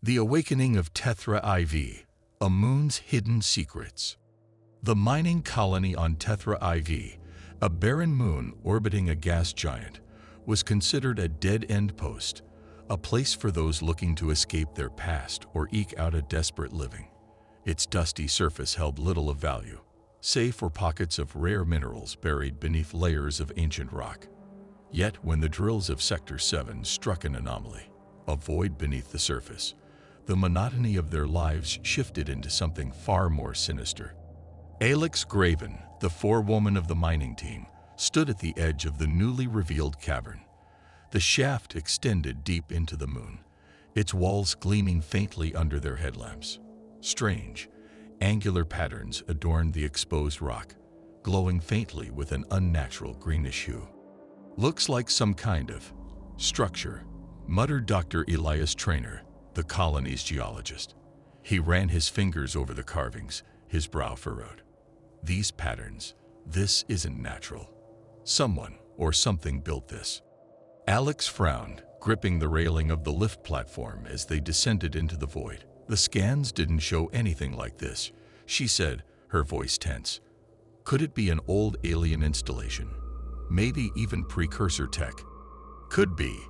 The Awakening of Tetra IV, a Moon's Hidden Secrets. The mining colony on Tetra IV, a barren moon orbiting a gas giant, was considered a dead-end post, a place for those looking to escape their past or eke out a desperate living. Its dusty surface held little of value, save for pockets of rare minerals buried beneath layers of ancient rock. Yet when the drills of Sector 7 struck an anomaly, a void beneath the surface, the monotony of their lives shifted into something far more sinister. Alex Graven, the forewoman of the mining team, stood at the edge of the newly revealed cavern. The shaft extended deep into the moon, its walls gleaming faintly under their headlamps. Strange, angular patterns adorned the exposed rock, glowing faintly with an unnatural greenish hue. "Looks like some kind of structure," muttered Dr. Elias Traynor, the colony's geologist. He ran his fingers over the carvings, his brow furrowed. "These patterns, this isn't natural. Someone or something built this." Alex frowned, gripping the railing of the lift platform as they descended into the void. "The scans didn't show anything like this," she said, her voice tense. "Could it be an old alien installation? Maybe even precursor tech?" "Could be,"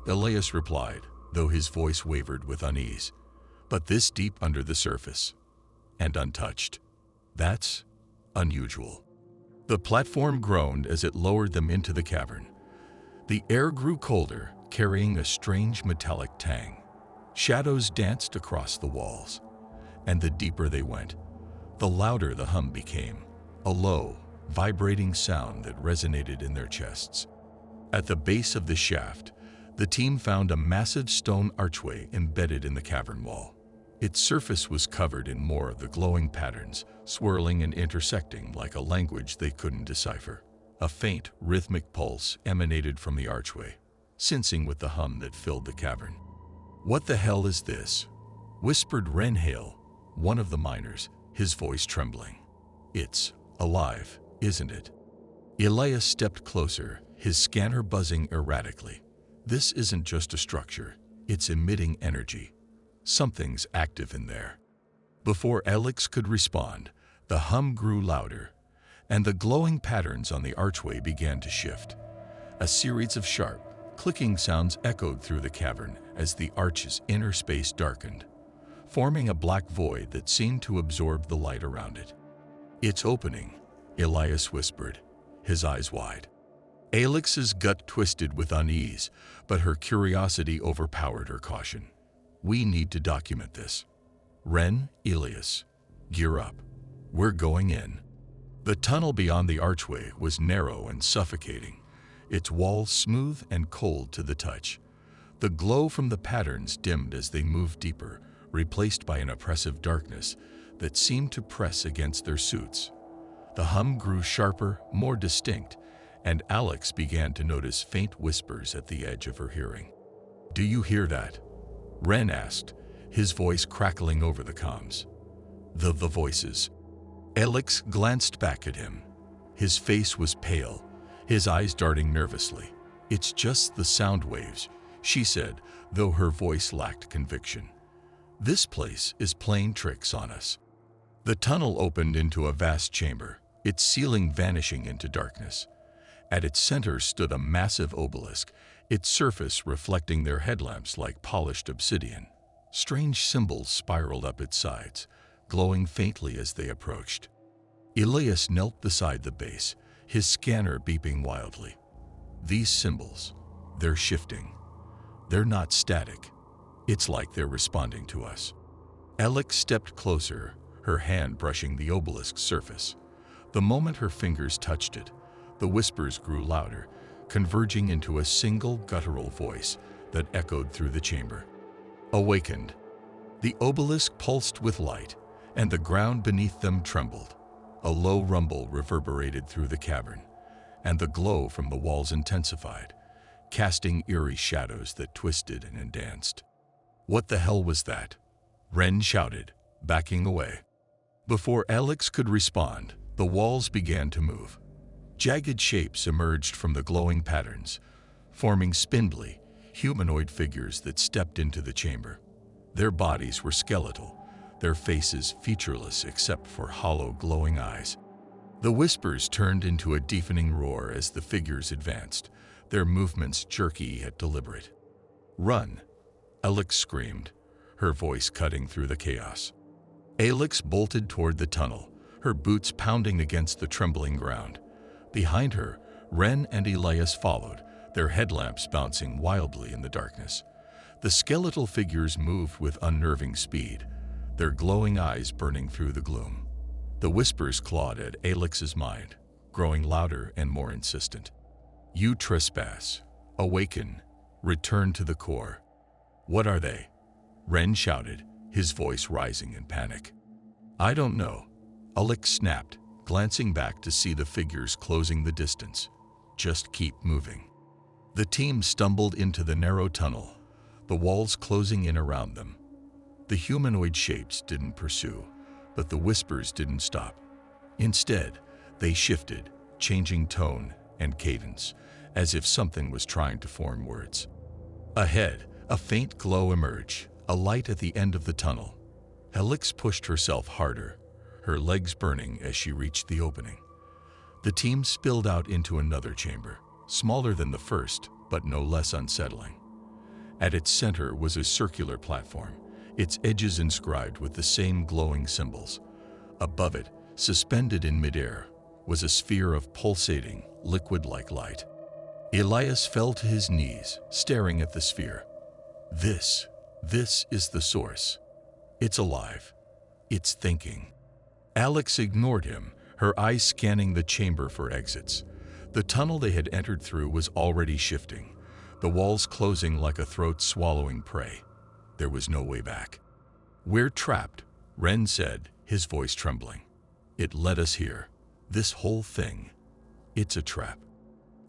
Elias replied, though his voice wavered with unease. "But this deep under the surface, and untouched, that's unusual." The platform groaned as it lowered them into the cavern. The air grew colder, carrying a strange metallic tang. Shadows danced across the walls, and the deeper they went, the louder the hum became, a low, vibrating sound that resonated in their chests. At the base of the shaft, the team found a massive stone archway embedded in the cavern wall. Its surface was covered in more of the glowing patterns, swirling and intersecting like a language they couldn't decipher. A faint, rhythmic pulse emanated from the archway, syncing with the hum that filled the cavern. "What the hell is this?" whispered Ren Hale, one of the miners, his voice trembling. "It's alive, isn't it?" Elias stepped closer, his scanner buzzing erratically. "This isn't just a structure, it's emitting energy. Something's active in there." Before Alex could respond, the hum grew louder, and the glowing patterns on the archway began to shift. A series of sharp, clicking sounds echoed through the cavern as the arch's inner space darkened, forming a black void that seemed to absorb the light around it. "It's opening," Elias whispered, his eyes wide. Alex's gut twisted with unease, but her curiosity overpowered her caution. "We need to document this. Ren, Elias, gear up. We're going in." The tunnel beyond the archway was narrow and suffocating, its walls smooth and cold to the touch. The glow from the patterns dimmed as they moved deeper, replaced by an oppressive darkness that seemed to press against their suits. The hum grew sharper, more distinct, and Alex began to notice faint whispers at the edge of her hearing. "Do you hear that?" Ren asked, his voice crackling over the comms. The voices. Alex glanced back at him. His face was pale, his eyes darting nervously. "It's just the sound waves," she said, though her voice lacked conviction. "This place is playing tricks on us." The tunnel opened into a vast chamber, its ceiling vanishing into darkness. At its center stood a massive obelisk, its surface reflecting their headlamps like polished obsidian. Strange symbols spiraled up its sides, glowing faintly as they approached. Elias knelt beside the base, his scanner beeping wildly. "These symbols, they're shifting. They're not static. It's like they're responding to us." Alex stepped closer, her hand brushing the obelisk's surface. The moment her fingers touched it, the whispers grew louder, converging into a single guttural voice that echoed through the chamber. "Awakened." The obelisk pulsed with light, and the ground beneath them trembled. A low rumble reverberated through the cavern, and the glow from the walls intensified, casting eerie shadows that twisted and danced. "What the hell was that?" Ren shouted, backing away. Before Alex could respond, the walls began to move. Jagged shapes emerged from the glowing patterns, forming spindly, humanoid figures that stepped into the chamber. Their bodies were skeletal, their faces featureless except for hollow, glowing eyes. The whispers turned into a deafening roar as the figures advanced, their movements jerky yet deliberate. "Run!" Alex screamed, her voice cutting through the chaos. Alex bolted toward the tunnel, her boots pounding against the trembling ground. Behind her, Ren and Elias followed, their headlamps bouncing wildly in the darkness. The skeletal figures moved with unnerving speed, their glowing eyes burning through the gloom. The whispers clawed at Alex's mind, growing louder and more insistent. "You trespass. Awaken. Return to the core." "What are they?" Ren shouted, his voice rising in panic. "I don't know," Alex snapped, glancing back to see the figures closing the distance. "Just keep moving." The team stumbled into the narrow tunnel, the walls closing in around them. The humanoid shapes didn't pursue, but the whispers didn't stop. Instead, they shifted, changing tone and cadence, as if something was trying to form words. Ahead, a faint glow emerged, a light at the end of the tunnel. Alex pushed herself harder, her legs burning as she reached the opening. The team spilled out into another chamber, smaller than the first, but no less unsettling. At its center was a circular platform, its edges inscribed with the same glowing symbols. Above it, suspended in midair, was a sphere of pulsating, liquid-like light. Elias fell to his knees, staring at the sphere. This is the source. It's alive. It's thinking." Alex ignored him, her eyes scanning the chamber for exits. The tunnel they had entered through was already shifting, the walls closing like a throat swallowing prey. There was no way back. "We're trapped," Ren said, his voice trembling. "It led us here. This whole thing. It's a trap."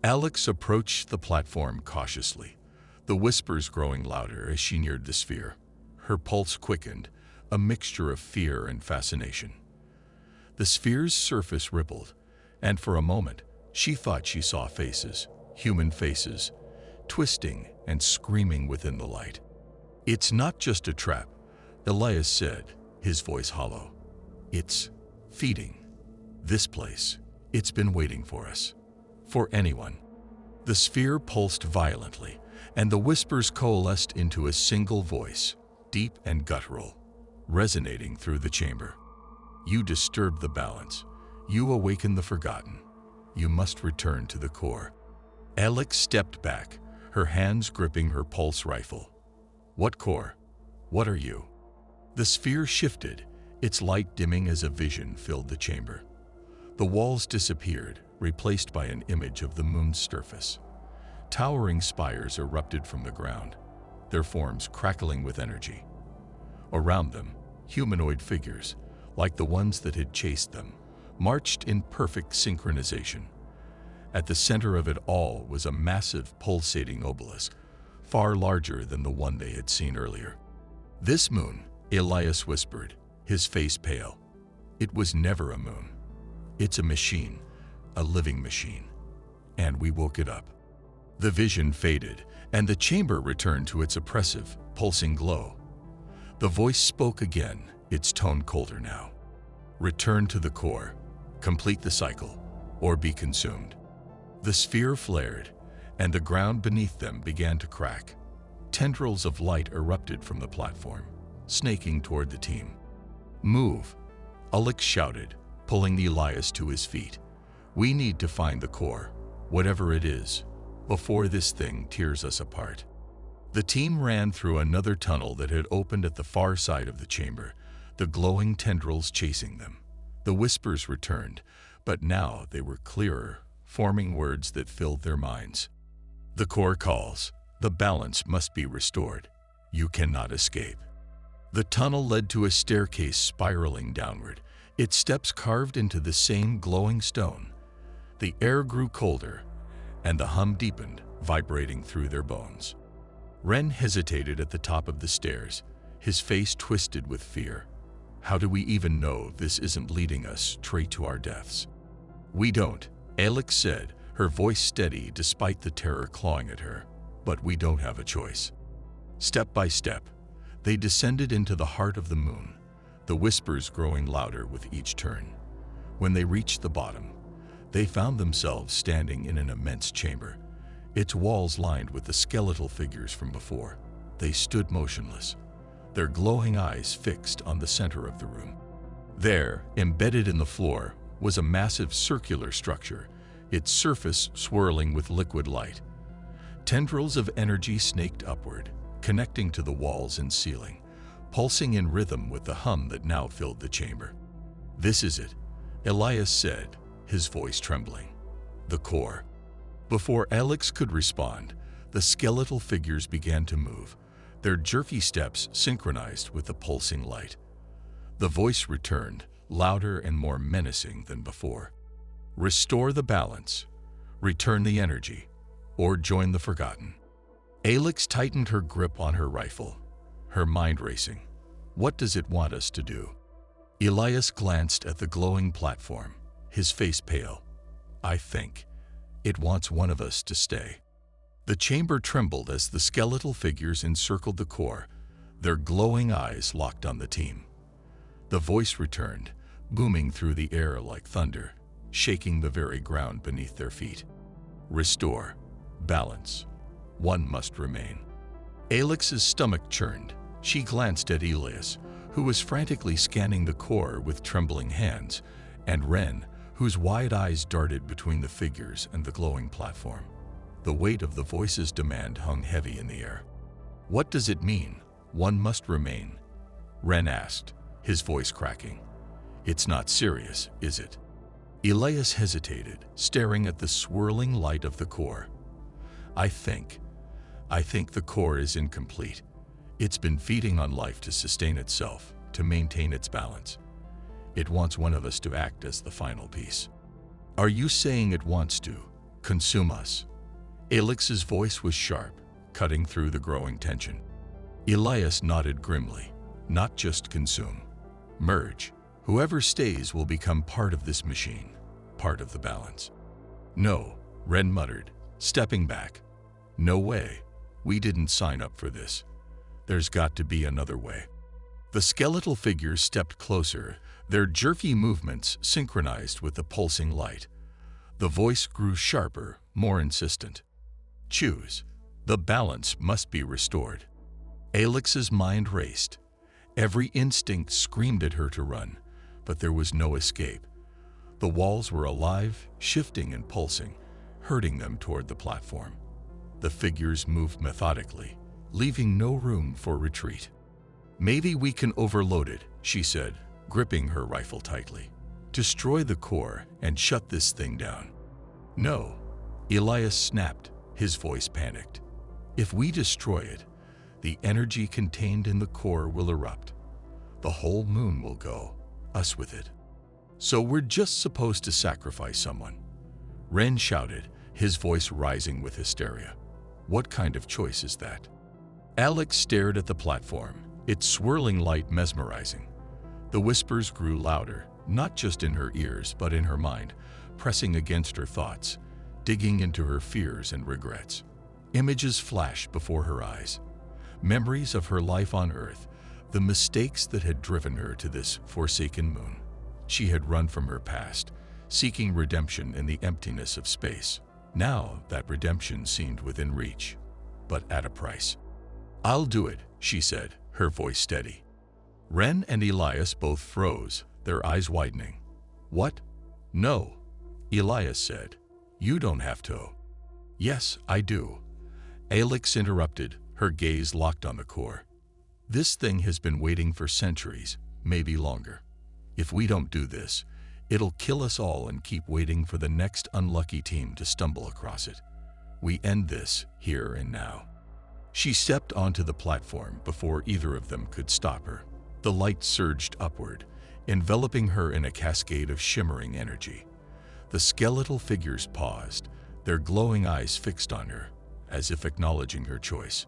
Alex approached the platform cautiously, the whispers growing louder as she neared the sphere. Her pulse quickened, a mixture of fear and fascination. The sphere's surface rippled, and for a moment, she thought she saw faces, human faces, twisting and screaming within the light. "It's not just a trap," Elias said, his voice hollow. "It's feeding. This place, it's been waiting for us. For anyone." The sphere pulsed violently, and the whispers coalesced into a single voice, deep and guttural, resonating through the chamber. "You disturb the balance. You awaken the forgotten. You must return to the core." Alex stepped back, her hands gripping her pulse rifle. "What core? What are you?" The sphere shifted, its light dimming as a vision filled the chamber. The walls disappeared, replaced by an image of the moon's surface. Towering spires erupted from the ground, their forms crackling with energy. Around them, humanoid figures, like the ones that had chased them, marched in perfect synchronization. At the center of it all was a massive pulsating obelisk, far larger than the one they had seen earlier. "This moon," Elias whispered, his face pale. "It was never a moon. It's a machine, a living machine. And we woke it up." The vision faded, and the chamber returned to its oppressive, pulsing glow. The voice spoke again, its tone colder now. "Return to the core, complete the cycle, or be consumed." The sphere flared, and the ground beneath them began to crack. Tendrils of light erupted from the platform, snaking toward the team. "Move," Alex shouted, pulling Elias to his feet. "We need to find the core, whatever it is, before this thing tears us apart." The team ran through another tunnel that had opened at the far side of the chamber, the glowing tendrils chasing them. The whispers returned, but now they were clearer, forming words that filled their minds. "The core calls. The balance must be restored. You cannot escape." The tunnel led to a staircase spiraling downward, its steps carved into the same glowing stone. The air grew colder, and the hum deepened, vibrating through their bones. Ren hesitated at the top of the stairs, his face twisted with fear. "How do we even know this isn't leading us straight to our deaths?" "We don't," Alex said, her voice steady despite the terror clawing at her. "But we don't have a choice." Step by step, They descended into the heart of the moon, the whispers growing louder with each turn. When they reached the bottom, they found themselves standing in an immense chamber, its walls lined with the skeletal figures from before. They stood motionless, their glowing eyes fixed on the center of the room. There, embedded in the floor, was a massive circular structure, its surface swirling with liquid light. Tendrils of energy snaked upward, connecting to the walls and ceiling, pulsing in rhythm with the hum that now filled the chamber. "This is it," Elias said, his voice trembling. "The core." Before Alex could respond, the skeletal figures began to move, their jerky steps synchronized with the pulsing light. The voice returned, louder and more menacing than before. "Restore the balance, return the energy, or join the forgotten." Alex tightened her grip on her rifle, her mind racing. What does it want us to do? Elias glanced at the glowing platform, his face pale. "I think it wants one of us to stay." The chamber trembled as the skeletal figures encircled the core, their glowing eyes locked on the team. The voice returned, booming through the air like thunder, shaking the very ground beneath their feet. "Restore balance. One must remain." Alex's stomach churned. She glanced at Elias, who was frantically scanning the core with trembling hands, and Ren, whose wide eyes darted between the figures and the glowing platform. The weight of the voice's demand hung heavy in the air. "What does it mean, one must remain?" Ren asked, his voice cracking. "It's not serious, is it?" Elias hesitated, staring at the swirling light of the core. I think the core is incomplete. It's been feeding on life to sustain itself, to maintain its balance. It wants one of us to act as the final piece." "Are you saying it wants to consume us?" Alex's voice was sharp, cutting through the growing tension. Elias nodded grimly. "Not just consume. Merge. Whoever stays will become part of this machine, part of the balance." "No," Ren muttered, stepping back. "No way. We didn't sign up for this. There's got to be another way." The skeletal figures stepped closer, their jerky movements synchronized with the pulsing light. The voice grew sharper, more insistent. "Choose. The balance must be restored." Alex's mind raced. Every instinct screamed at her to run, but there was no escape. The walls were alive, shifting and pulsing, herding them toward the platform. The figures moved methodically, leaving no room for retreat. "Maybe we can overload it," she said, gripping her rifle tightly. "Destroy the core and shut this thing down." "No," Elias snapped, his voice panicked. "If we destroy it, the energy contained in the core will erupt. The whole moon will go, us with it. So we're just supposed to sacrifice someone." Ren shouted, his voice rising with hysteria. "What kind of choice is that?" Alex stared at the platform, its swirling light mesmerizing. The whispers grew louder, not just in her ears but in her mind, pressing against her thoughts, digging into her fears and regrets. Images flashed before her eyes. Memories of her life on Earth, the mistakes that had driven her to this forsaken moon. She had run from her past, seeking redemption in the emptiness of space. Now that redemption seemed within reach, but at a price. "I'll do it," she said, her voice steady. Ren and Elias both froze, their eyes widening. "What?" "No," Elias said. "You don't have to." "Yes, I do." Alex interrupted, her gaze locked on the core. "This thing has been waiting for centuries, maybe longer. If we don't do this, it'll kill us all and keep waiting for the next unlucky team to stumble across it. We end this here and now." She stepped onto the platform before either of them could stop her. The light surged upward, enveloping her in a cascade of shimmering energy. The skeletal figures paused, their glowing eyes fixed on her, as if acknowledging her choice.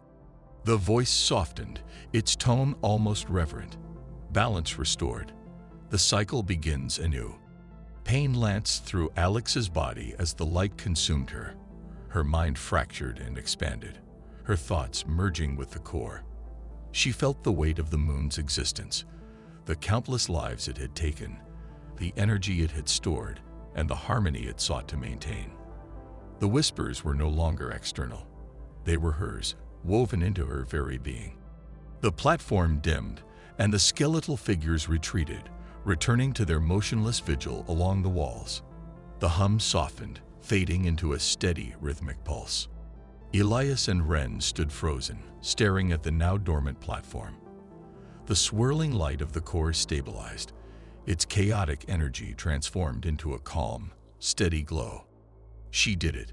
The voice softened, its tone almost reverent. Balance restored. The cycle begins anew. Pain lanced through Alex's body as the light consumed her. Her mind fractured and expanded, her thoughts merging with the core. She felt the weight of the moon's existence, the countless lives it had taken, the energy it had stored, and the harmony it sought to maintain. The whispers were no longer external. They were hers, woven into her very being. The platform dimmed, and the skeletal figures retreated, returning to their motionless vigil along the walls. The hum softened, fading into a steady, rhythmic pulse. Elias and Ren stood frozen, staring at the now dormant platform. The swirling light of the core stabilized, its chaotic energy transformed into a calm, steady glow. "She did it,"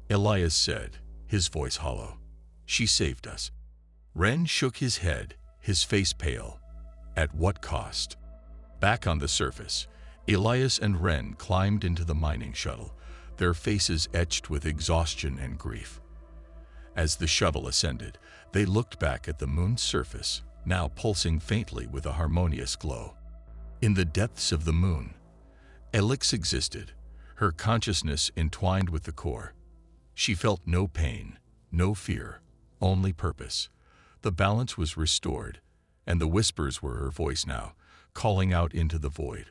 Elias said, his voice hollow. "She saved us." Ren shook his head, his face pale. At what cost? Back on the surface, Elias and Ren climbed into the mining shuttle, their faces etched with exhaustion and grief. As the shuttle ascended, they looked back at the moon's surface, now pulsing faintly with a harmonious glow. In the depths of the moon, Elix existed, her consciousness entwined with the core. She felt no pain, no fear, only purpose. The balance was restored, and the whispers were her voice now, calling out into the void.